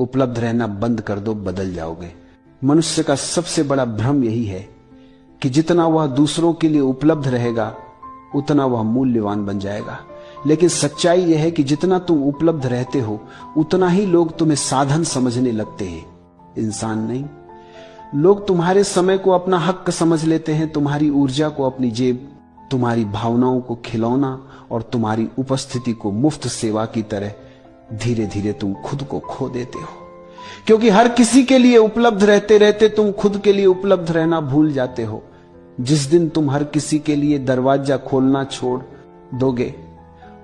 उपलब्ध रहना बंद कर दो, बदल जाओगे। मनुष्य का सबसे बड़ा भ्रम यही है कि जितना वह दूसरों के लिए उपलब्ध रहेगा उतना वह मूल्यवान बन जाएगा। लेकिन सच्चाई यह है कि जितना तुम उपलब्ध रहते हो उतना ही लोग तुम्हें साधन समझने लगते हैं, इंसान नहीं। लोग तुम्हारे समय को अपना हक समझ लेते हैं, तुम्हारी ऊर्जा को अपनी जेब, तुम्हारी भावनाओं को खिलौना और तुम्हारी उपस्थिति को मुफ्त सेवा की तरह धीरे धीरे तुम खुद को खो देते हो। क्योंकि हर किसी के लिए उपलब्ध रहते रहते तुम खुद के लिए उपलब्ध रहना भूल जाते हो। जिस दिन तुम हर किसी के लिए दरवाजा खोलना छोड़ दोगे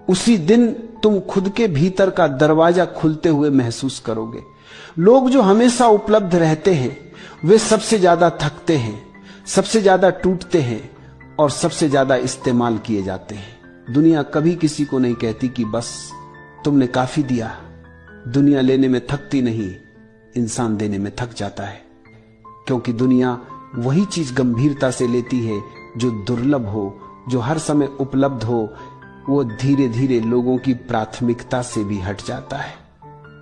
उसी दिन तुम खुद के भीतर का दरवाजा खुलते हुए महसूस करोगे। लोग जो हमेशा उपलब्ध रहते हैं वे सबसे ज्यादा थकते हैं, सबसे ज्यादा टूटते हैं और सबसे ज्यादा इस्तेमाल किए जाते हैं। दुनिया कभी किसी को नहीं कहती कि बस तुमने काफी दिया। दुनिया लेने में थकती नहीं, इंसान देने में थक जाता है। क्योंकि दुनिया वही चीज गंभीरता से लेती है जो दुर्लभ हो, जो हर समय उपलब्ध हो। वो धीरे धीरे लोगों की प्राथमिकता से भी हट जाता है।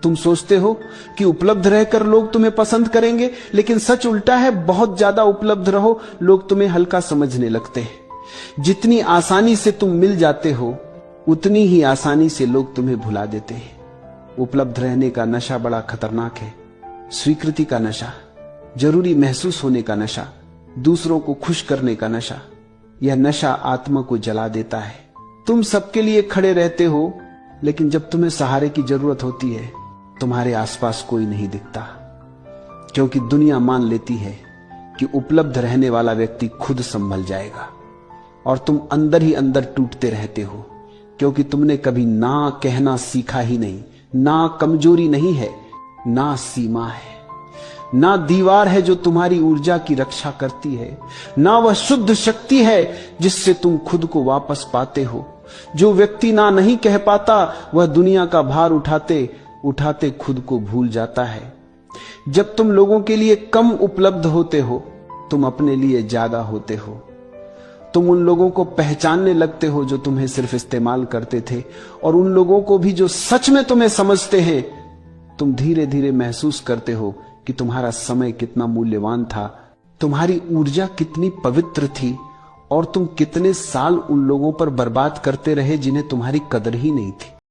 तुम सोचते हो कि उपलब्ध रहकर लोग तुम्हें पसंद करेंगे, लेकिन सच उल्टा है। बहुत ज्यादा उपलब्ध रहो, लोग तुम्हें हल्का समझने लगते हैं। जितनी आसानी से तुम मिल जाते हो उतनी ही आसानी से लोग तुम्हें भुला देते हैं। उपलब्ध रहने का नशा बड़ा खतरनाक है। स्वीकृति का नशा, जरूरी महसूस होने का नशा, दूसरों को खुश करने का नशा, यह नशा आत्मा को जला देता है। तुम सबके लिए खड़े रहते हो, लेकिन जब तुम्हें सहारे की जरूरत होती है तुम्हारे आसपास कोई नहीं दिखता। क्योंकि दुनिया मान लेती है कि उपलब्ध रहने वाला व्यक्ति खुद संभल जाएगा और तुम अंदर ही अंदर टूटते रहते हो। क्योंकि तुमने कभी ना कहना सीखा ही नहीं। ना कमजोरी नहीं है, ना सीमा है, ना दीवार है जो तुम्हारी ऊर्जा की रक्षा करती है, ना वह शुद्ध शक्ति है जिससे तुम खुद को वापस पाते हो। जो व्यक्ति ना नहीं कह पाता वह दुनिया का भार उठाते उठाते खुद को भूल जाता है। जब तुम लोगों के लिए कम उपलब्ध होते हो तुम अपने लिए ज्यादा होते हो। तुम उन लोगों को पहचानने लगते हो जो तुम्हें सिर्फ इस्तेमाल करते थे, और उन लोगों को भी जो सच में तुम्हें समझते हैं। तुम धीरे धीरे महसूस करते हो कि तुम्हारा समय कितना मूल्यवान था, तुम्हारी ऊर्जा कितनी पवित्र थी, और तुम कितने साल उन लोगों पर बर्बाद करते रहे जिन्हें तुम्हारी कदर ही नहीं थी।